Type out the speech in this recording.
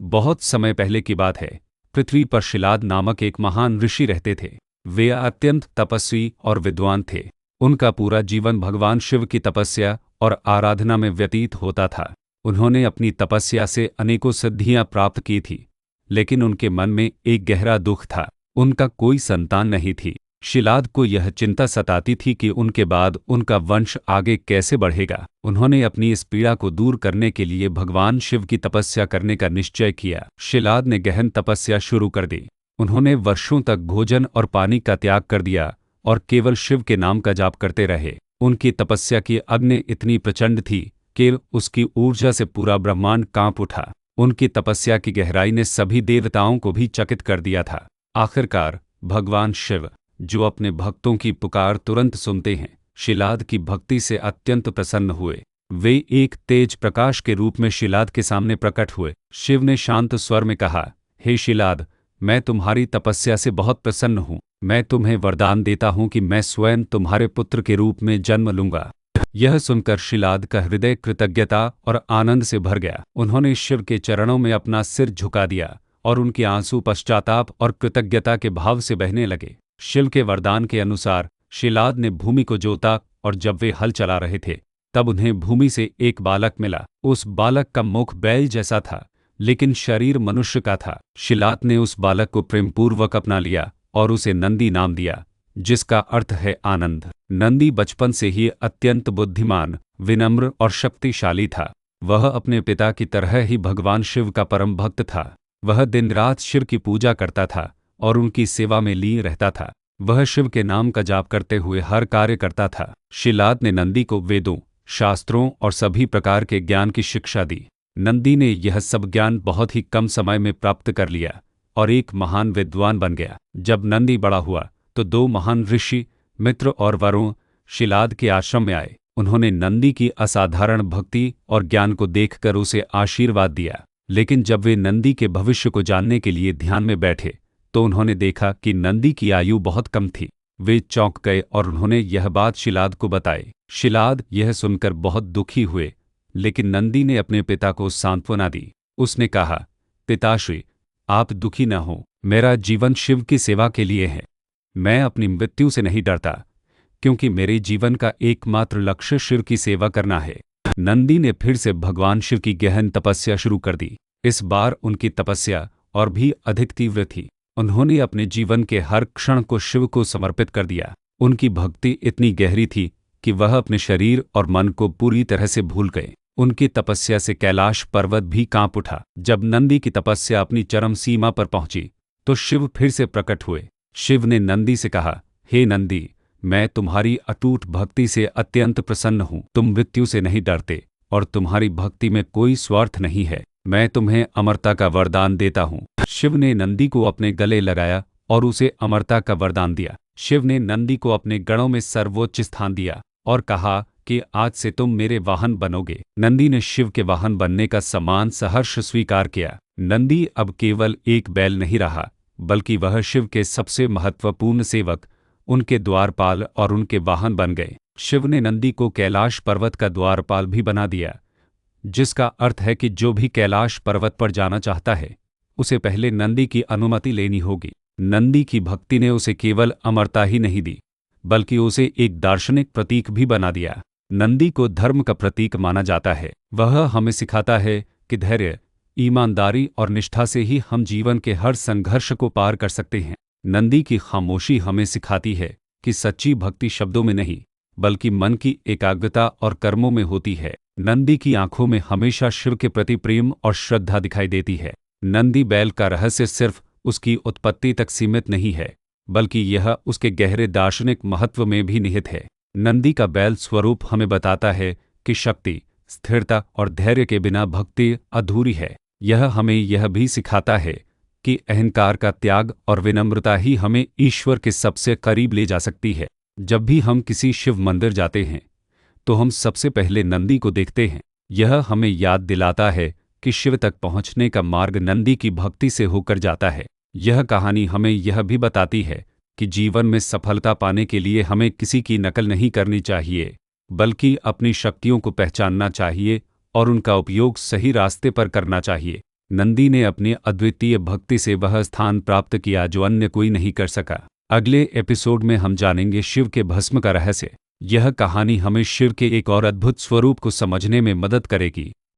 बहुत समय पहले की बात है। पृथ्वी पर शिलाद नामक एक महान ऋषि रहते थे। वे अत्यंत तपस्वी और विद्वान थे। उनका पूरा जीवन भगवान शिव की तपस्या और आराधना में व्यतीत होता था। उन्होंने अपनी तपस्या से अनेकों सिद्धियां प्राप्त की थी, लेकिन उनके मन में एक गहरा दुख था। उनका कोई संतान नहीं थी। शिलाद को यह चिंता सताती थी कि उनके बाद उनका वंश आगे कैसे बढ़ेगा। उन्होंने अपनी इस पीड़ा को दूर करने के लिए भगवान शिव की तपस्या करने का निश्चय किया। शिलाद ने गहन तपस्या शुरू कर दी। उन्होंने वर्षों तक भोजन और पानी का त्याग कर दिया और केवल शिव के नाम का जाप करते रहे। उनकी तपस्या की अग्नि इतनी प्रचंड थी कि उसकी ऊर्जा से पूरा ब्रह्मांड कांप उठा। उनकी तपस्या की गहराई ने सभी देवताओं को भी चकित कर दिया था। आखिरकार भगवान शिव, जो अपने भक्तों की पुकार तुरंत सुनते हैं, शिलाद की भक्ति से अत्यंत प्रसन्न हुए। वे एक तेज प्रकाश के रूप में शिलाद के सामने प्रकट हुए। शिव ने शांत स्वर में कहा, हे शिलाद, मैं तुम्हारी तपस्या से बहुत प्रसन्न हूँ। मैं तुम्हें वरदान देता हूँ कि मैं स्वयं तुम्हारे पुत्र के रूप में जन्म लूंगा। यह सुनकर शिलाद का हृदय कृतज्ञता और आनंद से भर गया। उन्होंने शिव के चरणों में अपना सिर झुका दिया और उनके आंसू पश्चाताप और कृतज्ञता के भाव से बहने लगे। शिव के वरदान के अनुसार शिलाद ने भूमि को जोता और जब वे हल चला रहे थे तब उन्हें भूमि से एक बालक मिला। उस बालक का मुख बैल जैसा था, लेकिन शरीर मनुष्य का था। शिलाद ने उस बालक को प्रेमपूर्वक अपना लिया और उसे नंदी नाम दिया, जिसका अर्थ है आनंद। नंदी बचपन से ही अत्यंत बुद्धिमान, विनम्र और शक्तिशाली था। वह अपने पिता की तरह ही भगवान शिव का परम भक्त था। वह दिन रात शिव की पूजा करता था और उनकी सेवा में लीन रहता था। वह शिव के नाम का जाप करते हुए हर कार्य करता था। शिलाद ने नंदी को वेदों, शास्त्रों और सभी प्रकार के ज्ञान की शिक्षा दी। नंदी ने यह सब ज्ञान बहुत ही कम समय में प्राप्त कर लिया और एक महान विद्वान बन गया। जब नंदी बड़ा हुआ तो दो महान ऋषि, मित्र और वरुण शिलाद के आश्रम में आए। उन्होंने नंदी की असाधारण भक्ति और ज्ञान को देखकर उसे आशीर्वाद दिया, लेकिन जब वे नंदी के भविष्य को जानने के लिए ध्यान में बैठे तो उन्होंने देखा कि नंदी की आयु बहुत कम थी। वे चौंक गए और उन्होंने यह बात शिलाद को बताई। शिलाद यह सुनकर बहुत दुखी हुए, लेकिन नंदी ने अपने पिता को सांत्वना दी। उसने कहा, पिताश्री, आप दुखी न हो। मेरा जीवन शिव की सेवा के लिए है। मैं अपनी मृत्यु से नहीं डरता, क्योंकि मेरे जीवन का एकमात्र लक्ष्य शिव की सेवा करना है। नंदी ने फिर से भगवान शिव की गहन तपस्या शुरू कर दी। इस बार उनकी तपस्या और भी अधिक तीव्र थी। उन्होंने अपने जीवन के हर क्षण को शिव को समर्पित कर दिया। उनकी भक्ति इतनी गहरी थी कि वह अपने शरीर और मन को पूरी तरह से भूल गए। उनकी तपस्या से कैलाश पर्वत भी कांप उठा। जब नंदी की तपस्या अपनी चरम सीमा पर पहुंची तो शिव फिर से प्रकट हुए। शिव ने नंदी से कहा, हे नंदी, मैं तुम्हारी अटूट भक्ति से अत्यंत प्रसन्न हूँ। तुम मृत्यु से नहीं डरते और तुम्हारी भक्ति में कोई स्वार्थ नहीं है। मैं तुम्हें अमरता का वरदान देता हूँ। शिव ने नंदी को अपने गले लगाया और उसे अमरता का वरदान दिया। शिव ने नंदी को अपने गणों में सर्वोच्च स्थान दिया और कहा कि आज से तुम मेरे वाहन बनोगे। नंदी ने शिव के वाहन बनने का सम्मान सहर्ष स्वीकार किया। नंदी अब केवल एक बैल नहीं रहा, बल्कि वह शिव के सबसे महत्वपूर्ण सेवक, उनके द्वारपाल और उनके वाहन बन गए। शिव ने नंदी को कैलाश पर्वत का द्वारपाल भी बना दिया, जिसका अर्थ है कि जो भी कैलाश पर्वत पर जाना चाहता है उसे पहले नंदी की अनुमति लेनी होगी। नंदी की भक्ति ने उसे केवल अमरता ही नहीं दी, बल्कि उसे एक दार्शनिक प्रतीक भी बना दिया। नंदी को धर्म का प्रतीक माना जाता है। वह हमें सिखाता है कि धैर्य, ईमानदारी और निष्ठा से ही हम जीवन के हर संघर्ष को पार कर सकते हैं। नंदी की खामोशी हमें सिखाती है कि सच्ची भक्ति शब्दों में नहीं, बल्कि मन की एकाग्रता और कर्मों में होती है। नंदी की आंखों में हमेशा शिव के प्रति प्रेम और श्रद्धा दिखाई देती है। नंदी बैल का रहस्य सिर्फ उसकी उत्पत्ति तक सीमित नहीं है, बल्कि यह उसके गहरे दार्शनिक महत्व में भी निहित है। नंदी का बैल स्वरूप हमें बताता है कि शक्ति, स्थिरता और धैर्य के बिना भक्ति अधूरी है। यह हमें यह भी सिखाता है कि अहंकार का त्याग और विनम्रता ही हमें ईश्वर के सबसे करीब ले जा सकती है। जब भी हम किसी शिव मंदिर जाते हैं तो हम सबसे पहले नंदी को देखते हैं। यह हमें याद दिलाता है कि शिव तक पहुंचने का मार्ग नंदी की भक्ति से होकर जाता है। यह कहानी हमें यह भी बताती है कि जीवन में सफलता पाने के लिए हमें किसी की नकल नहीं करनी चाहिए, बल्कि अपनी शक्तियों को पहचानना चाहिए और उनका उपयोग सही रास्ते पर करना चाहिए। नंदी ने अपनी अद्वितीय भक्ति से वह स्थान प्राप्त किया जो अन्य कोई नहीं कर सका। अगले एपिसोड में हम जानेंगे शिव के भस्म का रहस्य। यह कहानी हमें शिव के एक और अद्भुत स्वरूप को समझने में मदद करेगी।